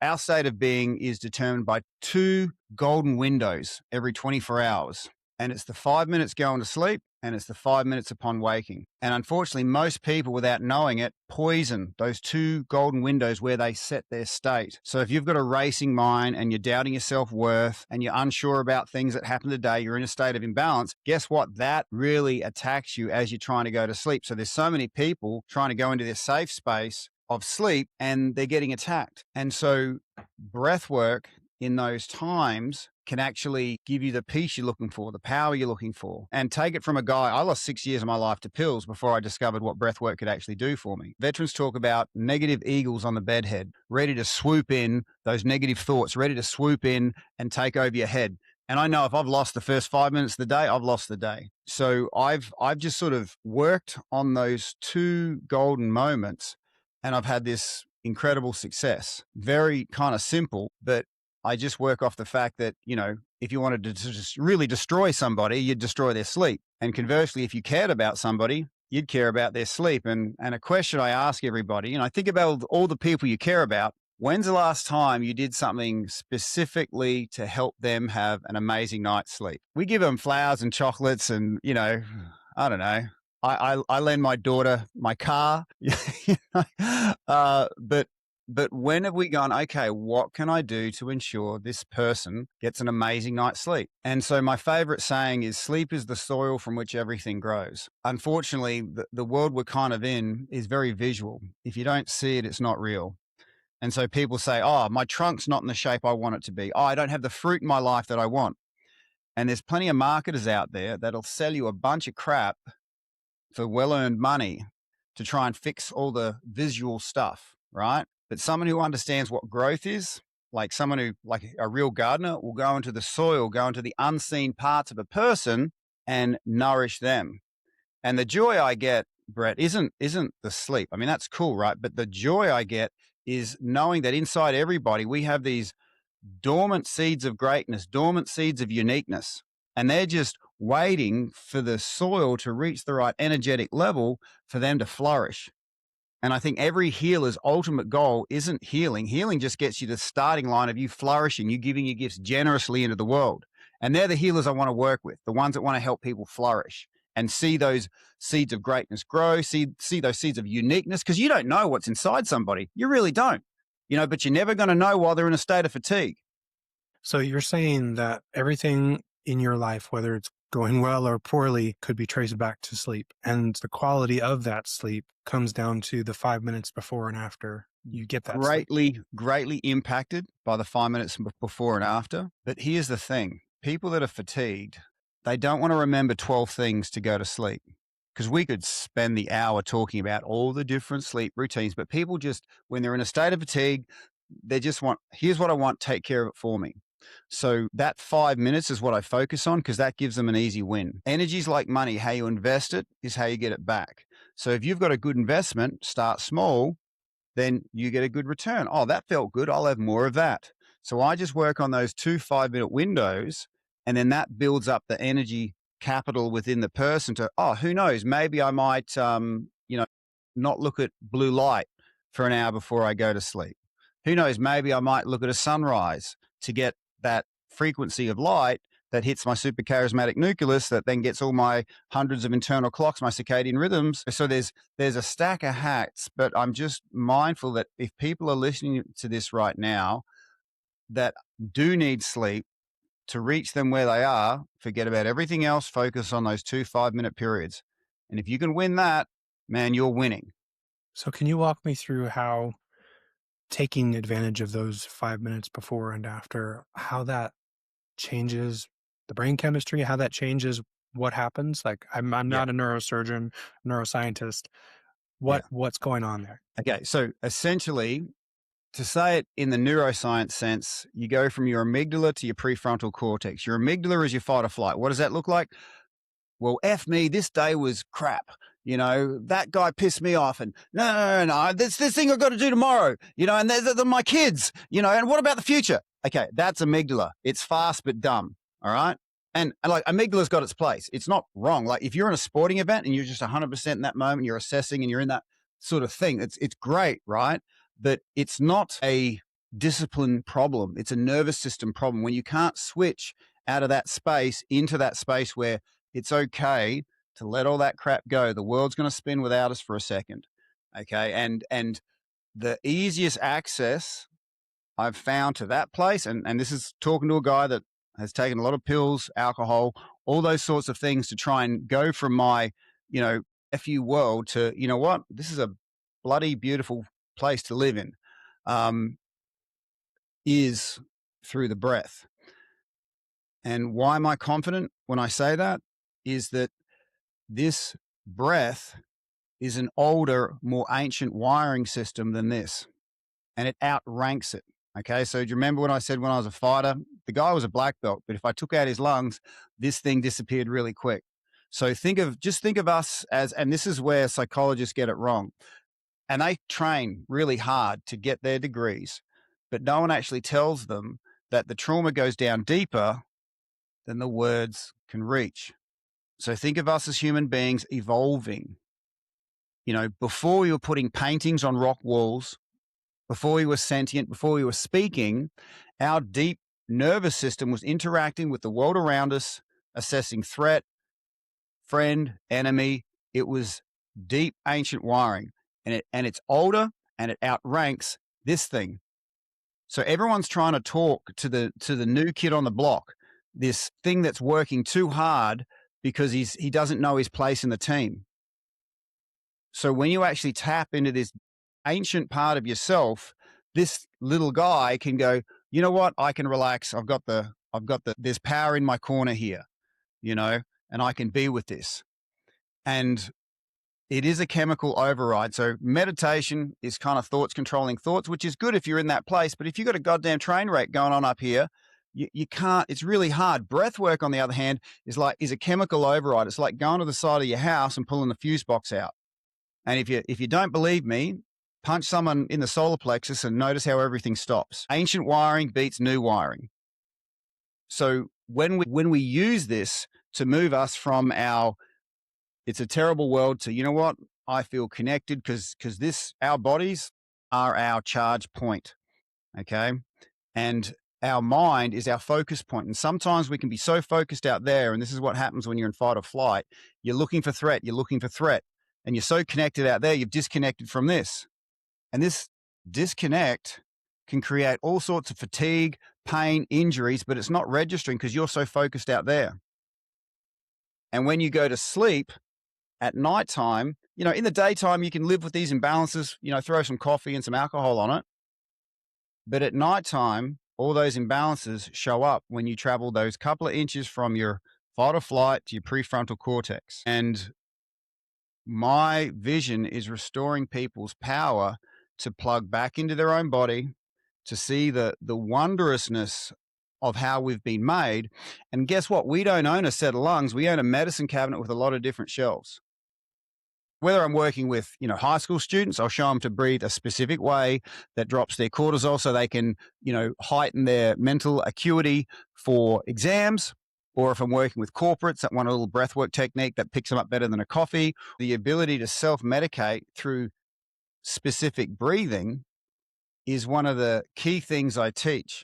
our state of being is determined by two golden windows every 24 hours. And it's the 5 minutes going to sleep and it's the 5 minutes upon waking. And unfortunately, most people, without knowing it, poison those two golden windows where they set their state. So if you've got a racing mind and you're doubting your self-worth and you're unsure about things that happen today, you're in a state of imbalance, guess what? That really attacks you as you're trying to go to sleep. So there's so many people trying to go into this safe space of sleep and they're getting attacked. And so breath work in those times can actually give you the peace you're looking for, the power you're looking for. And take it from a guy, I lost 6 years of my life to pills before I discovered what breath work could actually do for me. Veterans talk about negative eagles on the bedhead, ready to swoop in, those negative thoughts, ready to swoop in and take over your head. And I know if I've lost the first 5 minutes of the day, I've lost the day. So I've just sort of worked on those two golden moments and I've had this incredible success. Very kind of simple, but I just work off the fact that, you know, if you wanted to just really destroy somebody, you'd destroy their sleep. And conversely, if you cared about somebody, you'd care about their sleep. And a question I ask everybody, and I think about all the people you care about, when's the last time you did something specifically to help them have an amazing night's sleep? We give them flowers and chocolates and, you know, I don't know. I lend my daughter my car, but when have we gone, okay, what can I do to ensure this person gets an amazing night's sleep? And so my favorite saying is sleep is the soil from which everything grows. Unfortunately, the world we're kind of in is very visual. If you don't see it, it's not real. And so people say, oh, my trunk's not in the shape I want it to be. Oh, I don't have the fruit in my life that I want. And there's plenty of marketers out there that'll sell you a bunch of crap for well-earned money to try and fix all the visual stuff, right? But someone who understands what growth is, like someone who, like a real gardener, will go into the soil, go into the unseen parts of a person and nourish them. And the joy I get, Brett, isn't the sleep. I mean, that's cool, right? But the joy I get is knowing that inside everybody, we have these dormant seeds of greatness, dormant seeds of uniqueness. And they're just waiting for the soil to reach the right energetic level for them to flourish. And I think every healer's ultimate goal isn't healing. Healing just gets you to the starting line of you flourishing, you giving your gifts generously into the world. And they're the healers I want to work with, the ones that want to help people flourish and see those seeds of greatness grow, see those seeds of uniqueness, because you don't know what's inside somebody. You really don't, you know, but you're never going to know while they're in a state of fatigue. So you're saying that everything in your life, whether it's going well or poorly, could be traced back to sleep. And the quality of that sleep comes down to the 5 minutes before and after you get that greatly impacted by the 5 minutes before and after. But here's the thing. People that are fatigued, they don't want to remember 12 things to go to sleep. Because we could spend the hour talking about all the different sleep routines, but people just, when they're in a state of fatigue, they just want, here's what I want, take care of it for me. So that 5 minutes is what I focus on because that gives them an easy win. Energy's like money. How you invest it is how you get it back. So if you've got a good investment, start small, then you get a good return. Oh, that felt good. I'll have more of that. So I just work on those 2 5-minute windows, and then that builds up the energy capital within the person to, oh, who knows? Maybe I might, not look at blue light for an hour before I go to sleep. Who knows? Maybe I might look at a sunrise to get that frequency of light that hits my supercharismatic nucleus that then gets all my hundreds of internal clocks, my circadian rhythms. So there's a stack of hacks, but I'm just mindful that if people are listening to this right now that do need sleep to reach them where they are, forget about everything else, focus on those 2 5-minute periods. And if you can win that, man, you're winning. So can you walk me through how taking advantage of those 5 minutes before and after, how that changes the brain chemistry, how that changes what happens? Like I'm not a neurosurgeon, neuroscientist. What's going on there? Okay. So essentially, to say it in the neuroscience sense, you go from your amygdala to your prefrontal cortex. Your amygdala is your fight or flight. What does that look like? Well, F me, this day was crap. You know, that guy pissed me off and no, this thing I've got to do tomorrow, you know, and they're my kids, you know, and what about the future? Okay. That's amygdala. It's fast, but dumb. All right. And like amygdala's got its place. It's not wrong. Like if you're in a sporting event and you're just 100% in that moment, you're assessing and you're in that sort of thing. It's great. Right. But it's not a discipline problem. It's a nervous system problem. When you can't switch out of that space into that space where it's okay to let all that crap go, the world's going to spin without us for a second. Okay. And the easiest access I've found to that place, and this is talking to a guy that has taken a lot of pills, alcohol, all those sorts of things to try and go from my, FU world to, you know what, this is a bloody beautiful place to live in, is through the breath. And why am I confident when I say that? Is that this breath is an older, more ancient wiring system than this, and it outranks it. Okay, so do you remember when I said when I was a fighter, the guy was a black belt, but if I took out his lungs, this thing disappeared really quick. So think of us as, and this is where psychologists get it wrong, and they train really hard to get their degrees, but no one actually tells them that the trauma goes down deeper than the words can reach. So think of us as human beings evolving. Before we were putting paintings on rock walls, before we were sentient, before we were speaking, our deep nervous system was interacting with the world around us, assessing threat, friend, enemy. It was deep ancient wiring, and it's older, and it outranks this thing. So everyone's trying to talk to the new kid on the block, this thing that's working too hard because he doesn't know his place in the team. So when you actually tap into this ancient part of yourself, this little guy can go, you know what? I can relax. There's power in my corner here, and I can be with this. And it is a chemical override. So meditation is kind of thoughts controlling thoughts, which is good if you're in that place. But if you've got a goddamn train wreck going on up here, you can't, it's really hard. Breathwork, on the other hand, is a chemical override. It's like going to the side of your house and pulling the fuse box out. And if you don't believe me, punch someone in the solar plexus and notice how everything stops. Ancient wiring beats new wiring. So when we use this to move us from it's a terrible world to, you know what, I feel connected because our bodies are our charge point. Okay. And our mind is our focus point. And sometimes we can be so focused out there. And this is what happens when you're in fight or flight. You're looking for threat. And you're so connected out there, you've disconnected from this. And this disconnect can create all sorts of fatigue, pain, injuries, but it's not registering because you're so focused out there. And when you go to sleep at nighttime, in the daytime, you can live with these imbalances, throw some coffee and some alcohol on it. But at nighttime, all those imbalances show up when you travel those couple of inches from your fight or flight to your prefrontal cortex. And my vision is restoring people's power to plug back into their own body, to see the wondrousness of how we've been made. And guess what? We don't own a set of lungs. We own a medicine cabinet with a lot of different shelves. Whether I'm working with, high school students, I'll show them to breathe a specific way that drops their cortisol so they can, heighten their mental acuity for exams. Or if I'm working with corporates, that want a little breathwork technique that picks them up better than a coffee. The ability to self-medicate through specific breathing is one of the key things I teach.